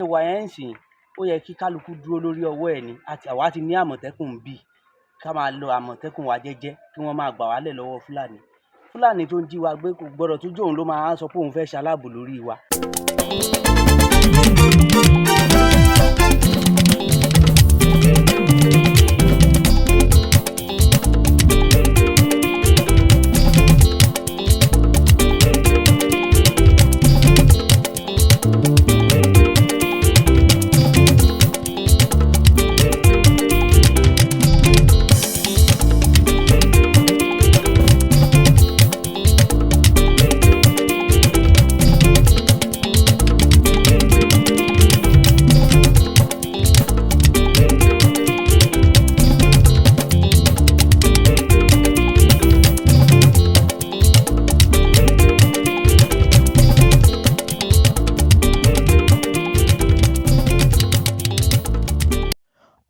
Ìwà yẹn ń sìn, ó yẹ kí kálukú dúró lórí ọwọ́ ẹ̀ ni. Àwa ti ní àmọ̀tẹ́kùn bí ká máa lo àmọ̀tẹ́kùn wa jẹ́jẹ́ kí wọ́n máa gbà wá lẹ̀ lọ́wọ́ Fúlàní. Fúlàní tó ń jí wa gbé kò gbọdọ̀ tún jẹ́ òun ló máa sọ pé òun fẹ́ ṣaláàbò lórí wa.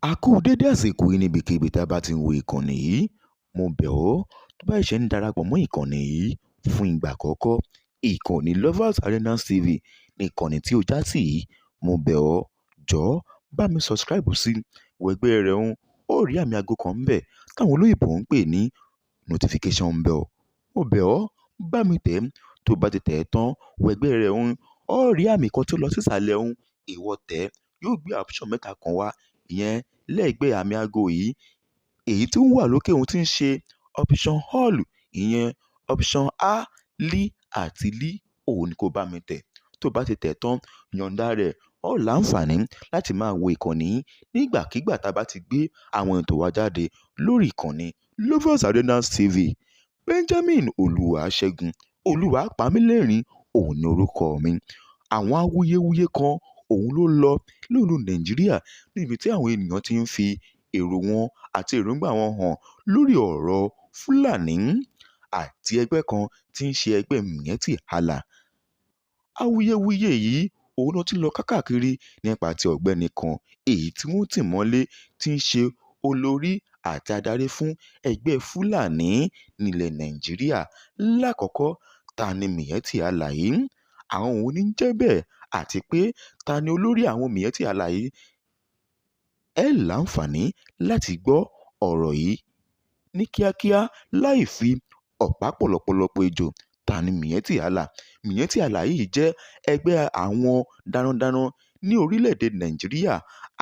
A kú dédé àsìkò yìí níbikíbi tá a bá ti ń wo ìkànnì yìí. Mo bẹ̀ ọ́ tó bá ṣe ń darapọ̀ mọ́ ìkànnì yìí fún ìgbà àkọ́kọ́. Ìkànnì Lovers Arenas TV ní ìkànnì tí o já sí yìí. Mo bẹ̀ ọ́ jọ̀ọ́ bá mi subscribe sí wẹ̀gbẹ́ rẹ̀ ń ó rí àmì aago kan ń bẹ̀ táwọn olóyìnbó ń pè ní notification bell. Mo bẹ̀ ọ́ bá mi tẹ̀ tó bá ti tẹ̀ tán wẹ̀gbẹ́ rẹ̀ ń ó rí àmì kan tó lọ sísàlẹ̀ ń ìwọ tẹ̀ yóò gbé option mẹ́ta kan wá ìyẹn lẹ́gbẹ̀ẹ́ àmì aago yìí. Èyí tí ó wà lókè òun ti ń ṣe option all ìyẹn option a lí àti lí òun ni kó bá mi tẹ̀. Tó bá ti tẹ̀ tán yọ̀ǹda rẹ̀ ó láǹfààní láti máa wo ìkànnì yìí nígbàkigbà tá a bá ti gbé àwọn ètò wa jáde lórí ìkànnì Lovers Arenas TV. Benjamin Olúwaṣẹ́gun Olúwapamílẹ́rìn òun ni orúkọ mi. Àwọn awuyewuye kan òun ló lọ lóòlù Nàìjíríà níbi tí àwọn ènìyàn ti ń fi èrò wọn àti èròǹgbà wọn hàn lórí ọ̀rọ̀ Fúlàní àti ẹgbẹ́ kan tí ń ṣe ẹgbẹ́ Miyetti Allah. Awuyewuye yìí òun ló ti lọ kákàkiri nípa ti ọ̀gbẹ́ni kan èyí tí wọ́n tì mọ́lé tí ń ṣe olórí àti adarí fún ẹgbẹ́ Fúlàní nílẹ̀ Nàìjíríà. Lákọ̀ọ́kọ́ ta ni Miyetti Allah yìí? Àwọn òun ní jẹ́ bẹ́ẹ̀ àti pé ta ni olórí àwọn Miyetti Allah yìí? Ẹ láǹfààní láti gbọ́ ọ̀rọ̀ yìí ní kíákíá láì fi ọ̀pá pọ̀lọpọ̀lọpọ̀ ejò. Ta ni Miyetti Allah? Miyetti Allah yìí jẹ́ ẹgbẹ́ àwọn darandaran ní orílẹ̀-èdè Nàìjíríà.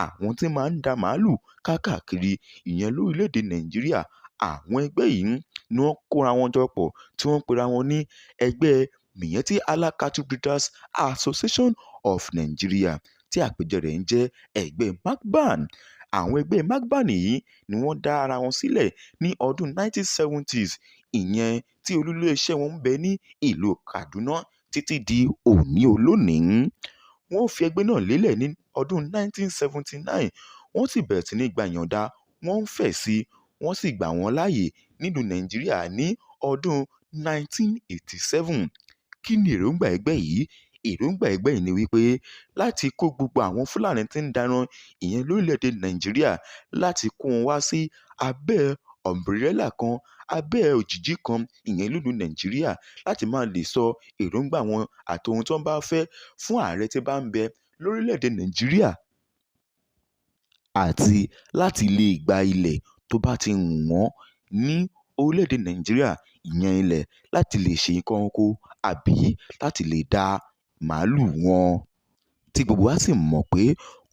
Àwọn tí máa ń da màálù káàkiri ìyẹn lórílẹ̀-èdè Nàìjíríà. Àwọn ẹgbẹ́ yìí ni wọ́n kóra wọn jọ pọ̀ tí wọ́n pera wọn ní ẹgbẹ́ Miyetti Allah Cattle Breeders Association of Nigeria tí àpèjẹ rẹ̀ ń jẹ́ ẹgbẹ́ MACBAN. Àwọn ẹgbẹ́ MACBAN yìí ni wọ́n dá ara wọn sílẹ̀ ní ọdún 1970s ìyẹn tí olú-ilé-iṣẹ́ wọn ń bẹ ní ìlú Kaduna títí di òní olónìí. Wọ́n fi ẹgbẹ́ náà lélẹ̀ ní ọdún 1979. Wọ́n sì bẹ̀rẹ̀ sí ní gba ìyọ̀ǹda wọ́n ń fẹ̀ sí wọ́n sì gbà wọ́n láàyè nílùú Nàìjíríà ní ọdún 1987. Kí ni èròǹgbà ẹgbẹ́ yìí? Èròǹgbà ẹgbẹ́ yìí ni wípé láti kó gbogbo àwọn Fúlàní tí ń daran ìyẹn lórílẹ̀‐èdè Nàìjíríà láti kó wọn wá sí abẹ́ ọ̀mbrẹ́là kan abẹ́ òjìji kan ìyẹn lùlù Nàìjíríà láti máa lè sọ èròǹgbà wọn àti ohun tí wọ́n bá fẹ́ fún ààrẹ tí bá ń bẹ lórílẹ̀‐èdè Nàìjíríà àti láti lè gba ilẹ̀ tó bá ti wù wọ́n ní orílẹ̀‐èdè Nàìjíríà ìyẹn ilẹ̀ láti lè ṣe nǹkan oko àbí láti lè dá màálù wọn. Tí gbogbo wa sì mọ̀ pé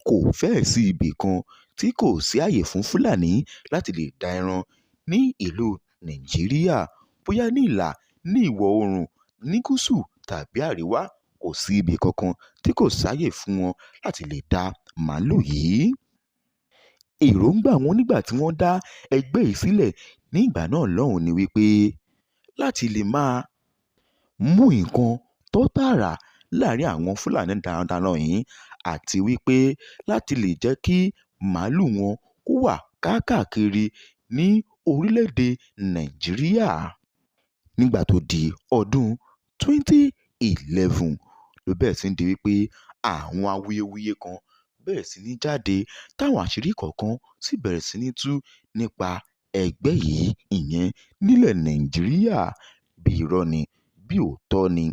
kò fẹ́ẹ̀ sí ibì kan tí kò sí àyè fún Fúlàní láti lè dá ẹran ní ìlú Nàìjíríà. Bóyá ní ìlà, ní ìwọ̀ oòrùn, ní gúúsù tàbí àríwá, kò sí ibì kankan tí kò sáyè fún wọn láti lè dá màálù yìí. Èròǹgbà wọn nígbà tí wọ́n dá ẹgbẹ́ yìí sílẹ̀ ní ìgbà náà lọ́hùn-ún ni wípé láti lè máa mú nǹkan tó tààrà láàrin àwọn Fúlàní darandaran yìí àti wípé láti lè jẹ́ kí màálù wọn kó wà káàkiri ní orílẹ̀-èdè Nàìjíríà. Nígbà tó di ọdún 2011 ló bẹ̀rẹ̀ sí ní di wípé àwọn awuyewuye kan bẹ̀rẹ̀ sí ní jáde táwọn àṣírí kọ̀ọ̀kan sì bẹ̀rẹ̀ sí ní tú nípa ẹgbẹ́ yìí ìyẹn nílẹ̀ Nàìjíríà. Bí irọ́ ni bí òótọ́ ni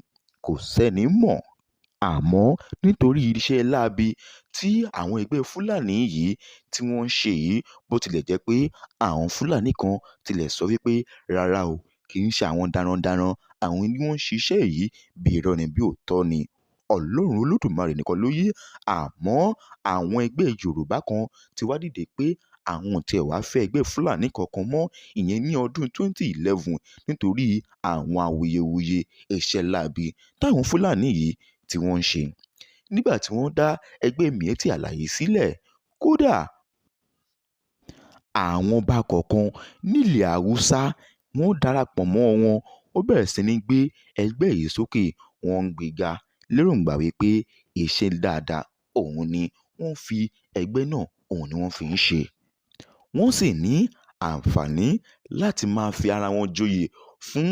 kò sẹ́ni mọ̀. àmọ́ nítorí iṣẹ́ láabi tí àwọn ẹgbẹ́ fúlàní yìí tí wọ́n ń ṣe yìí, bó tilẹ̀ jẹ́ pé àwọn fúlàní kan tilẹ̀ sọ wípé rárá o, kì í ṣe àwọn darandaran, àwọn ni wọ́n ń ṣiṣẹ́ yìí bí irọ́ ni bí òótọ́ ni. Ọlọ́run Olódùmarè nìkan ló yé, àmọ́ àwọn ẹgbẹ́ Yorùbá kan ti wá dìde pé àwọn ò tiẹ̀ wá fẹ́ ẹgbẹ́ fúlàní kankan mọ́, ìyẹn ní ọdún 2011 nítorí àwọn awuyewuye iṣẹ́ láabi táwọn fúlàní yìí tí wọ́n ń ṣe. Nígbà tí wọ́n dá ẹgbẹ́ Miyetti Allah sílẹ̀, kódà àwọn ọba kọ̀ọ̀kan nílẹ̀ Haúsá wọ́n darapọ̀ mọ́ wọn, ó bẹ̀rẹ̀ sí ní gbé ẹgbẹ́ yìí sókè, wọ́n ń gbéga lérògbà wípé iṣẹ́ dáadáa òun ni wọ́n fi ẹgbẹ́ náà òun ni wọ́n fi ń ṣe. Wọ́n sì ní àǹfààní láti máa fi ara wọn joyè fún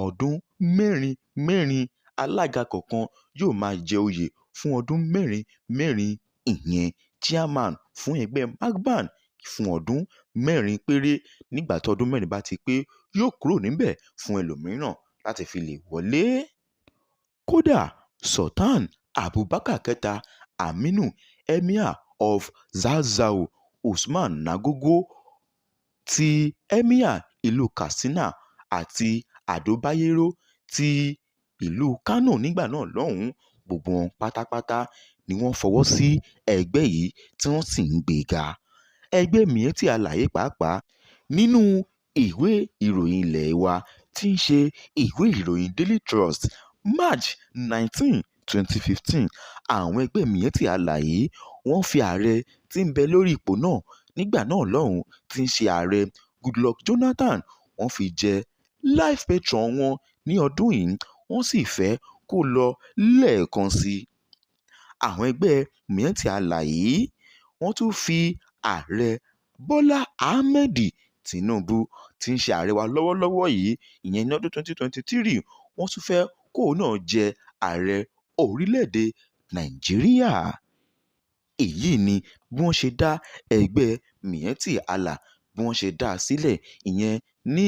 ọdún mẹ́rin mẹ́rin. Alága kọ̀ọ̀kan yóò máa jẹ oyè fún ọdún mẹ́rin mẹ́rin, ìyẹn chairman fún ẹgbẹ́ MACBAN fún ọdún mẹ́rin péré. Nígbà tí ọdún mẹ́rin bá ti pé, yóò kúrò níbẹ̀ fún ẹlòmíràn láti fi lè wọlé. Kódà Sultan Abubakar kẹta Aminu, Emir of Zazzau, Usman Nagogo ti Emir ìlú Katsina àti Ado Bayero ti ìlú Kano nígbà náà lọ́hùn-ún, gbogbo wọn pátápátá ni wọ́n fọwọ́ sí ẹgbẹ́ yìí tí wọ́n sì ń gbéga. Ẹgbẹ́ Miyetti Allah pàápàá nínú ìwé ìròyìn ilé wa tí ń ṣe ìwé ìròyìn Daily Trust March 19, 2015, àwọn ẹgbẹ́ Miyetti Allah wọ́n fi ààrẹ tí ń bẹ lórí ipò náà nígbà náà lọ́hùn-ún tí ń ṣe ààrẹ Goodluck Jonathan, wọ́n fi jẹ life patron wọn ní ọdún yìí, wọ́n sì fẹ́ kó lọ lẹ́ẹ̀kan sí i. Àwọn ẹgbẹ́ Miyetti Allah wọ́n tún fi ààrẹ Bọ́lá Ahmed Tinubu tí ń ṣe ààrẹ wa lọ́wọ́lọ́wọ́ yìí, ìyẹn ní ọdún 2023, wọ́n tún fẹ́ kóun náà jẹ ààrẹ orílẹ̀-èdè Nàìjíríà. Èyí ni bí wọ́n ṣe dá ẹgbẹ́ Miyetti Allah bí wọ́n ṣe dá a sílẹ̀, ìyẹn ní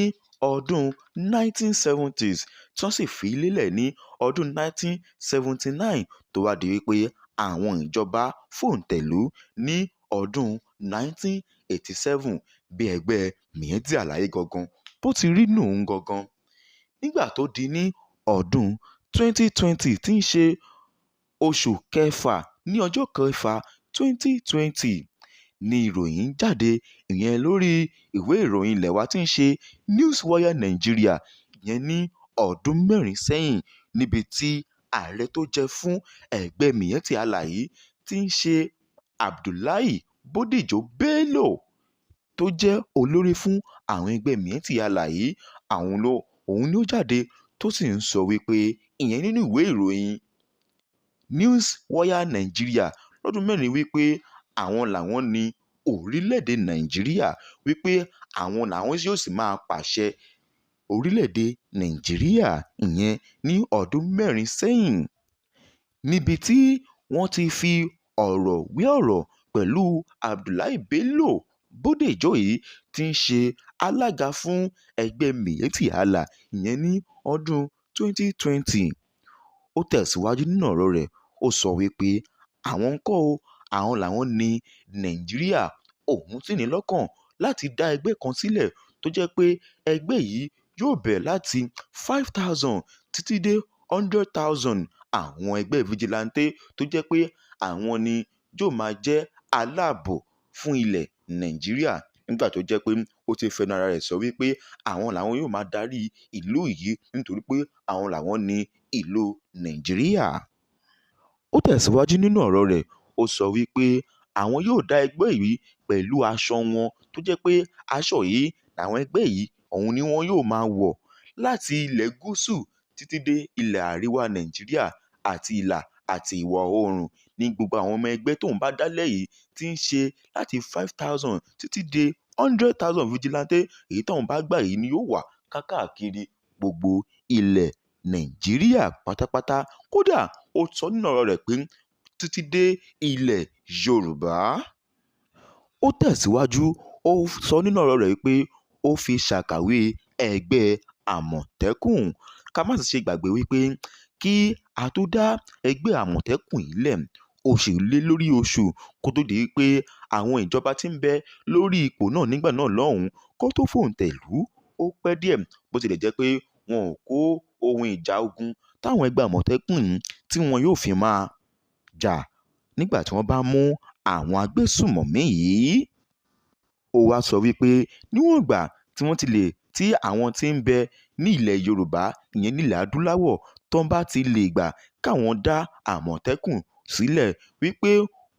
ọdún 1970s tí wọ́n sì fi í lélẹ̀ ní ọdún 1979 tó wá di wípé àwọn ìjọba fòǹtẹ̀lú ní ọdún 1987 bí ẹgbẹ́ Miyetti Allah gangan bó ti rí nù ń gangan. Nígbà tó di ní ọdún 2020 tí ń ṣe oṣù kẹfà ní ọjọ́ kẹfà 2020 ni ìròyìn jáde, ìyẹn lórí ìwé ìròyìn ilé wa tí ń ṣe Newswire Nigeria, ìyẹn ní ọdún mẹ́rin sẹ́yìn, níbi tí ààrẹ tó jẹ fún ẹgbẹ́ Miyetti Allah tí ń ṣe Abdullahi Bódèjọ Bello tó jẹ́ olórí fún àwọn ẹgbẹ́ Miyetti Allah òun ló jáde tó sì ń sọ wípé ìyẹn nínú ìwé ìròyìn Newswire Nigeria lọ́dún mẹ́rin wípé àwọn làwọn ní orílẹ̀-èdè Nàìjíríà, wípé àwọn làwọn yóò sì máa pàṣẹ orílẹ̀-èdè Nàìjíríà, ìyẹn ní ọdún mẹ́rin sẹ́yìn. Níbi tí wọ́n ti fi ọ̀rọ̀ wé ọ̀rọ̀ pẹ̀lú Abdullahi Bello Bódèjọ tí ń ṣe alága fún ẹgbẹ́ Miyetti Allah, ìyẹn ní ọdún 2020. Ó tẹ̀síwájú nínú ọ̀rọ̀ rẹ̀, ó sọ wípé àwọn ńkọ́ o, àwọn làwọn ní Nàìjíríà, òun sì ní lọ́kàn láti dá ẹgbẹ́ kan sílẹ̀ tó jẹ́ pé ẹgbẹ́ yìí yóò bẹ̀rẹ̀ láti 5,000 títí dé 100,000 àwọn ẹgbẹ́ vigilante tó jẹ́ pé àwọn ni yóò máa jẹ́ aláàbò fún ilẹ̀ Nàìjíríà, nígbà tó jẹ́ pé ó ti fẹnu ara rẹ̀ sọ wípé àwọn làwọn yóò máa darí ìlú yìí nítorí pé àwọn làwọn ní ìlú Nàìjíríà. Ó tẹ̀síwájú nínú ọ̀rọ̀ rẹ̀, ó sọ wípé àwọn yóò dá ẹgbẹ́ yìí pẹ̀lú aṣọ wọn tó jẹ́ pé aṣọ yìí làwọn ẹgbẹ́ yìí òun ni wọn yóò máa wọ̀ láti ilẹ̀ gúúsù títí dé ilẹ̀ àríwá Nàìjíríà àti ìlà àti ìwọ̀ oòrùn, ní gbogbo àwọn ọmọ ẹgbẹ́ tóun bá dálẹ̀ yìí tí ń ṣe láti 5,000 títí dé 100,000 vigilante èyí tóun bá gbà yìí ni yóò wà káàkiri gbogbo ilẹ̀ Nàìjíríà pátápátá. Kódà ó sọ nínú ọ̀rọ̀ rẹ̀ pé títí dé ilẹ̀ Yorùbá. Ó tẹ̀síwájú, ó sọ nínú ọ̀rọ̀ rẹ̀ pé ó fi ṣàkàwé ẹgbẹ́ Àmọ̀tẹ́kùn. Ká má sì ṣe gbàgbé wípé kí a tó dá ẹgbẹ́ àmọ̀tẹ́kùn yìí lẹ̀ ó sì lé lórí oṣù kó tó di pé àwọn ìjọba tí ń bẹ lórí ipò náà nígbà náà lọ́hùn-ún kó tó fòǹtẹ̀ lù ú ó pẹ́ díẹ̀ bó tilẹ̀ jẹ́ pé wọn ò kó ohun ìjà ogun táwọn ẹgbẹ́ àmọ̀tẹ́kùn yìí tí wọn yóò fi máa jà nígbà tí wọ́n bá mú àwọn agbésùmọ̀mí yìí. Ó wá sọ wípé níwọ̀n ìgbà tí wọ́n ti lè tí àwọn tí ń bẹ ní ilẹ̀ Yorùbá ìyẹn nílẹ̀ adúláwọ̀ tó ń bá ti lè gbà káwọn dá àmọ̀tẹ́kùn sílẹ̀ wípé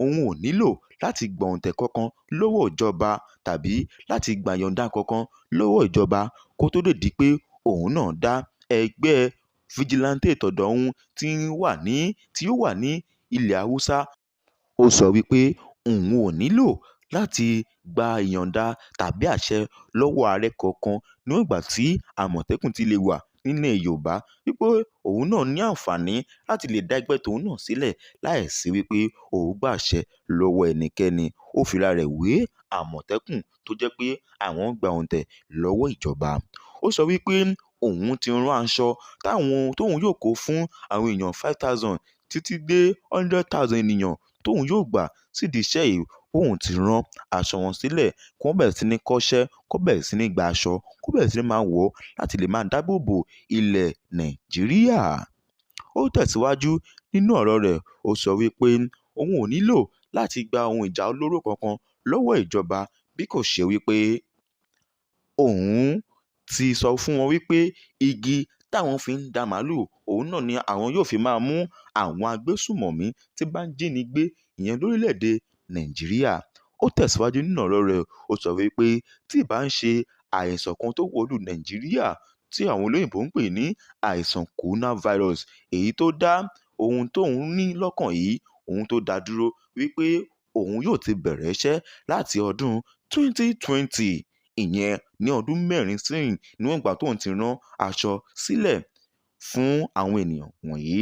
òun ò nílò láti gbọ̀ǹtẹ̀ kankan lọ́wọ́ ìjọba tàbí láti gbàyọ̀ǹda kankan lọ́wọ́ ìjọba kó tó lè di pé òun náà dá ẹgbẹ́ fìjìláńtè tọ̀dọ̀ òun tí ó wà ní ilẹ̀ Haúsá. Ó sọ wípé òun ò nílò láti gba ìyọ̀ǹda tàbí àṣẹ lọ́wọ́ ààrẹ kankan níwọ̀n ìgbà tí àmọ̀tẹ́kùn ti lè wà nílẹ̀ Yorùbá wípé òun náà ní àǹfààní láti lè dá ẹgbẹ́ tòun náà sílẹ̀ láìsí wípé òun gbà àṣẹ lọ́wọ́ ẹnikẹ́ni. Ó fira rẹ̀ wé àmọ̀tẹ́kùn tó jẹ́ pé àwọn gba òǹtẹ̀ lọ́wọ́ ìjọba. Ó sọ wípé òun ti rán aṣọ tóun yóò kó fún àwọn èèyàn 5,000 títí dé 100,000 ènìyàn tóun yóò gbà sídìí iṣẹ́ yìí òun ti rán aṣọ wọn sílẹ̀ kó bẹ̀rẹ̀ sí ní kọ́ṣẹ́ kó bẹ̀rẹ̀ sí ní gba aṣọ kó bẹ̀rẹ̀ sí ní máa wọ̀ láti lè máa dáàbò bo ilẹ̀ Nàìjíríà. Ó tẹ̀síwájú nínú ọ̀rọ̀ rẹ̀ ó sọ wípé òun ò nílò láti gba ohun ìjà olóró kankan lọ́wọ́ ìjọba bí kò ṣe wípé òun ti sọ fún wọn wípé igi táwọn fi ń da màálùú òun náà ni àwọn yóò fi máa mú àwọn agbésùmọ̀mí tí bá ń jíni gbé ìyẹn lórílẹ̀‐èdè Nàìjíríà. Ó tẹ̀síwájú nínú ọ̀rọ̀ rẹ̀ ó sọ wípé tí ì bá ń ṣe àìsàn kan tó wọ̀lú Nàìjíríà tí àwọn olóyìnbó ń pè ní àìsàn coronavirus èyí tó dá ohun tóun ní lọ́kàn yìí ohun tó dá dúró wípé òun yóò ti bẹ̀rẹ̀ iṣẹ́ láti ọdún 2020 ìyẹn ní ọdún 4 sẹ́yìn níwọ̀n ìgbà tóun ti rán aṣọ sílẹ̀ fún àwọn ènìyàn wọ̀nyí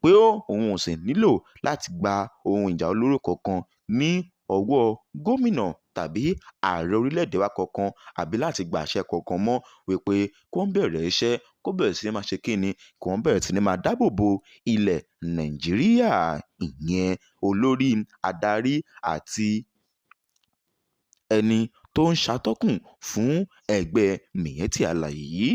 pé òun ò sì nílò láti gba ohun ìjà olóró kankan ní ọwọ́ gómìnà tàbí ààrẹ orílẹ̀-èdè wa kankan àbí láti gba àṣẹ kankan mọ́ wípé kó ń bẹ̀rẹ̀ iṣẹ́ kó bẹ̀rẹ̀ sí ní máa ṣe kíni kó ń bẹ̀rẹ̀ sí ní máa dáàbò bo ilẹ̀ Nàìjíríà ìyẹn olórí adarí àti ẹni tó ń ṣàtọ́kùn fún ẹgbẹ́ Miyetti Alàyè yìí.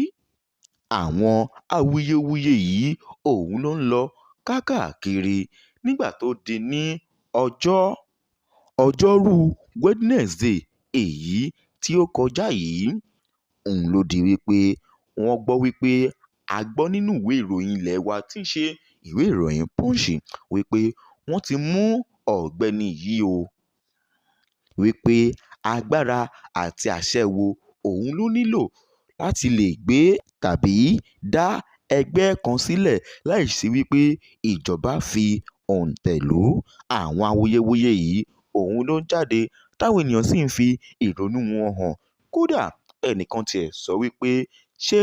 Àwọn awuyewuye yìí òun ló ń lọ káàkiri nígbà tó di ní ọjọ́rú Wednesday èyí tí ó kọjá yìí òun ló di wípé wọ́n gbọ́ wípé a gbọ́ nínú ìwé ìròyìn ilẹ̀ wa tí ń ṣe ìwé ìròyìn Punch wípé wọ́n ti mú ọ̀gbẹ́ni yìí o wípé agbára àti àṣẹ wo òun ló nílò láti lè gbé tàbí dá ẹgbẹ́ kan sílẹ̀ láìsí wípé ìjọba fi òǹtẹ̀ lù ú. Àwọn awuyewuye yìí òun ló ń jáde táwọn ènìyàn sì ń fi ìrònú wọn hàn. Kódà ẹnìkan tiẹ̀ sọ wípé ṣé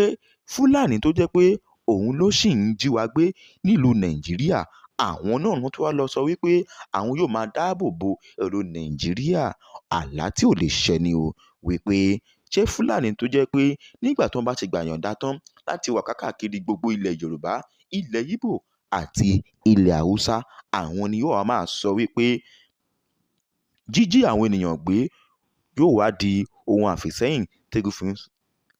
Fúlàní tó jẹ́ pé òun ló sì ń jí wa gbé nílùú Nàìjíríà àwọn náà wọ́n tún wá lọ sọ wípé àwọn yóò máa dáàbò bo èrò Nàìjíríà àlá tí ò lè ṣẹ ni o wípé ṣé Fúlàní tó jẹ́ pé nígbà tó ń bá ti gbàyànjá tán láti wà káàkiri gbogbo ilẹ̀ Yorùbá ilẹ̀ Ìgbò àti ilẹ̀ Haúsá àwọn ni yóò wá máa sọ wípé jíjí àwọn ènìyàn gbé yóò wá di ohun àfìsẹ́yìn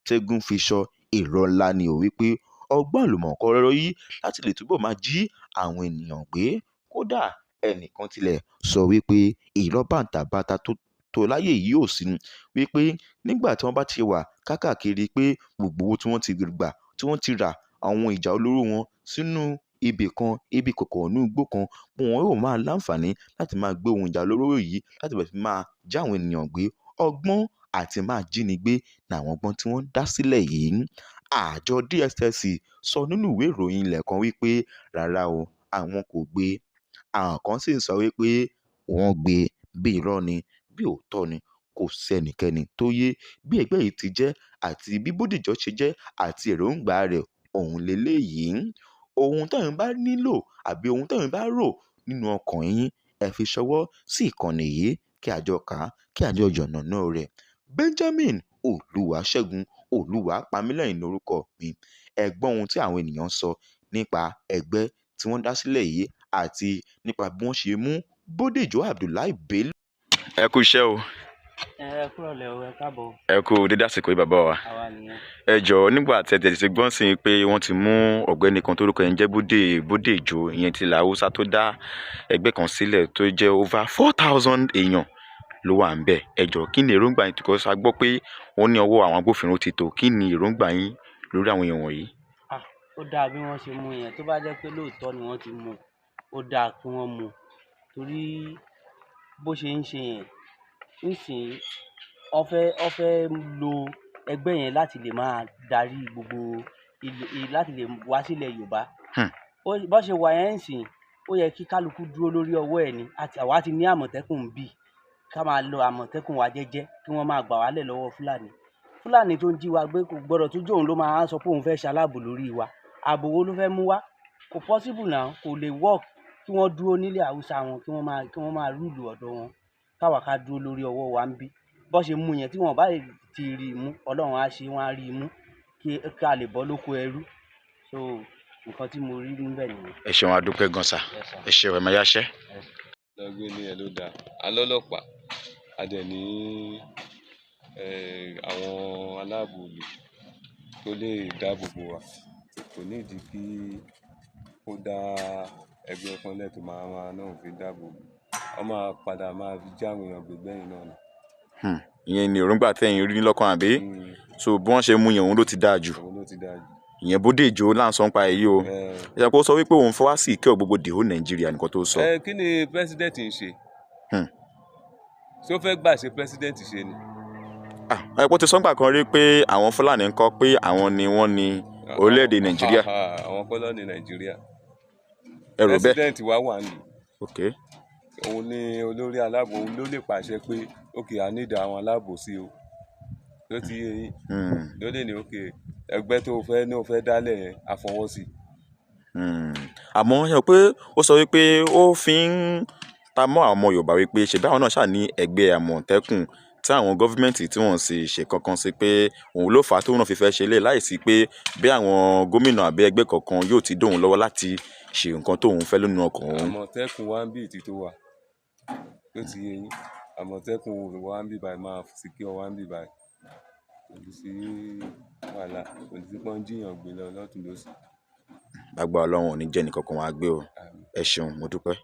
tẹ́gùn fi sọ irọ́ ńlá ni ò wípé ọgbọ́n àlùmọ̀kọ́rọ́yí yìí láti lè túbọ̀ máa jí àwọn ènìyàn gbé. Kódà ẹnìkan tilẹ̀ sọ wípé irọ́ bàǹtàbanta tó láyé yìí ò sí wípé nígbà tí wọ́n bá ti wà káàkiri pé gbogbo owó tí wọ́n ti gbà tí wọ́n ti rà àwọn ìjà olóró wọn sínú ibì kan ibi kọ̀kọ̀ ní igbó kan wọn yóò máa láǹfààní láti máa gbé ohun ìjà olóró yìí láti bẹ̀rẹ̀ sí máa já àwọn ènìyàn gbé. Ọgbọ́n àti máa jíni gbé ní àwọn ọgbọ́n tí wọ́n dá sílẹ̀ yìí. Àjọ DSS sọ nínú ìwé ìròyìn ilẹ̀ kan wípé rárá o àwọn kò gbé àwọn kan sì sọ wípé wọ́n gbé bí irọ́ ni bí òótọ́ ni kò sẹ́nikẹ́ni tó yé bí ẹgbẹ́ yìí ti jẹ́ àti bí Bódìjọ́ ṣe jẹ́ àti èròǹgbà rẹ̀ òun leléyìí. Ohun tẹ́yin bá nílò àbí ohun tẹ́yin bá rò nínú ọkàn yín ẹ fi ṣọwọ́ sí ìkànnì yìí kí àjọ kà á kí àjọ yànnàná rẹ̀. Benjamin Olúwaṣẹ́gun Olúwapamílẹ́yìn lórúkọ mi. Ẹ gbọ́ ohun tí àwọn ènìyàn sọ nípa ẹgbẹ́ tí wọ́n dá sílẹ̀ yìí àti nípa bí wọ́n ṣe mú Bódèjọ́ Abdullahi Bello. ẹ kú iṣẹ́ o. Ẹ kúrọ̀lẹ́ o, ẹ káàbọ̀. ẹ kú dédé àsìkò yìí bàbá wa. Àwa nìyẹn. ẹ jọ̀ọ́ nígbà tí ẹ tẹ̀sí gbọ́n sí i pé wọ́n ti mú ọ̀gbẹ́ni kan tórúkọ ẹ̀ ń jẹ́ Bódèjọ́ ìyẹn ti ilẹ̀ Haúsá tó dá ẹgbẹ́ kan sílẹ̀ tó jẹ́ over 4,000 èèyàn ló wà ń bẹ̀. ẹ jọ̀ọ́ kí ni èròǹgbà yín because a gbọ́ pé wọ́n ní ọwọ́ àwọn agbófinró ti tó, kí ni èròǹgbà yín lórí àwọn èèyàn wọ̀nyí? Ó dáa bí wọ́n ṣe mú yẹn, tó bá jẹ́ pé lóòótọ́ ni wọ́n ti mú, ó dáa kí wọ́n mú, torí bó ṣe ń ṣe yẹn nísìnyí wọ́n fẹ́ lo ẹgbẹ́ yẹn láti lè máa darí gbogbo láti lè wá sílẹ̀ Yorùbá. Bó ṣe wà yẹn nísìnyí, ó yẹ kí kálukú dúró lórí ọwọ́ ẹ̀ ni. Àwa ti ní àmọ̀tẹ́kùn bí ká máa lo àmọ̀tẹ́kùn wa jẹ́jẹ́ kí wọ́n máa gbà wálẹ̀ lọ́wọ́ Fúlàní tó ń jí wa gbé. Kò gbọdọ̀ tún jóun ló máa sọ pé òun fẹ́ ṣaláàbò lórí wa. Ààbò wo ló fẹ́ mú wá? Kò possible now, kò lè work kí wọ́n dúró nílẹ̀ Haúsá wọn kí wọ́n máa rúùlù ọ̀dọ̀ wọn, káwa ká dúró lórí ọwọ́ wa ń bí. Bó ṣe mú yẹn tí wọ́n bá ti rí i mú, Ọlọ́run á ṣe wọ́n á rí i mú kí a lè bọ́ lóko ẹrú. So nǹkan tí mo rí níbẹ̀ nìyẹn. ẹ ṣeun, a dúpẹ́ gan sà. ẹ ṣeun, ẹ máa yáṣẹ́. lọ́gbẹ́ ní ẹ ló dáa, alọ́lọ́pàá a dẹ̀ ní àwọn aláàbò olè tó lè dáàbò bò wá. Kò nídìí kí ó dá ẹgbẹ́ kan lẹ̀ tó máa náà fi dáàbò bò. Wọ́n máa padà máa fi já àwọn èèyàn gbé gbẹ̀yìn náà ni. ìyẹn ni èròǹgbà tẹ̀yin rí lọ́kàn àbí? So bí wọ́n ṣe mú yẹn òun ló ti dáa jù. Òun ló ti dáa jù. ìyẹn Bódèjọ́ là ń sọ nípa èyí o. ẹ ṣe kó sọ wípé òun fọwọ́ sí ìkẹ́ gbogbo dèhó Nàìjíríà nìkan tó sọ. Kí ni president ń ṣe? Ṣé ó fẹ́ gbà ṣe president ṣe ni? ẹ̀pọ̀ ti sọ́ngbà kan rí pé àwọn Fúlàní ń kọ́ pé àwọn ni wọ́n ní orílẹ̀-èdè Nàìjíríà. Àwọn kọ́lọ́ ní Nàìjíríà. ẹ rò bẹ́ẹ̀? president wa wà ní. Okay. Òun ni olórí aláàbò, òun ló lè pàṣẹ pé okay a need àwọn aláàbò sí o. Ló ti yé yín. Ló lè ní okay ẹgbẹ́ tó fẹ́ ní o fẹ́ dálẹ̀ yẹn a fọwọ́ sí. àmọ́ ṣe pé ó sọ wípé ó fi ń ta mọ́ àwọn ọmọ Yorùbá wípé ṣèbí àwọn náà ṣáà ní ẹgbẹ́ àmọ̀tẹ́kùn tí àwọn gọ́fíńmẹ̀ntì tí wọ́n sì ṣe kankan sí pé òun ló fà á tóun náà fi fẹ́ ṣe lé láìsí pé bí àwọn gómìnà àbí ẹgbẹ́ kankan yóò ti dóun lọ́wọ́ láti ṣe nǹkan tóun fẹ́ lónú ọkàn òun. Àmọ̀tẹ́kùn wa ń bí ìtì tó wà. Ló ti yé yín. Àmọ̀tẹ́kùn wa ń bí báyìí máa secure wa ń bí báyìí. Kò sí wàhálà, kò sí pọ́n jíyàn gbé lọ lọ́tùn lósì. lágbára Ọlọ́run ò ní jẹ́ nìkankan wá gbé o. ẹ ṣeun, mo dúpẹ́.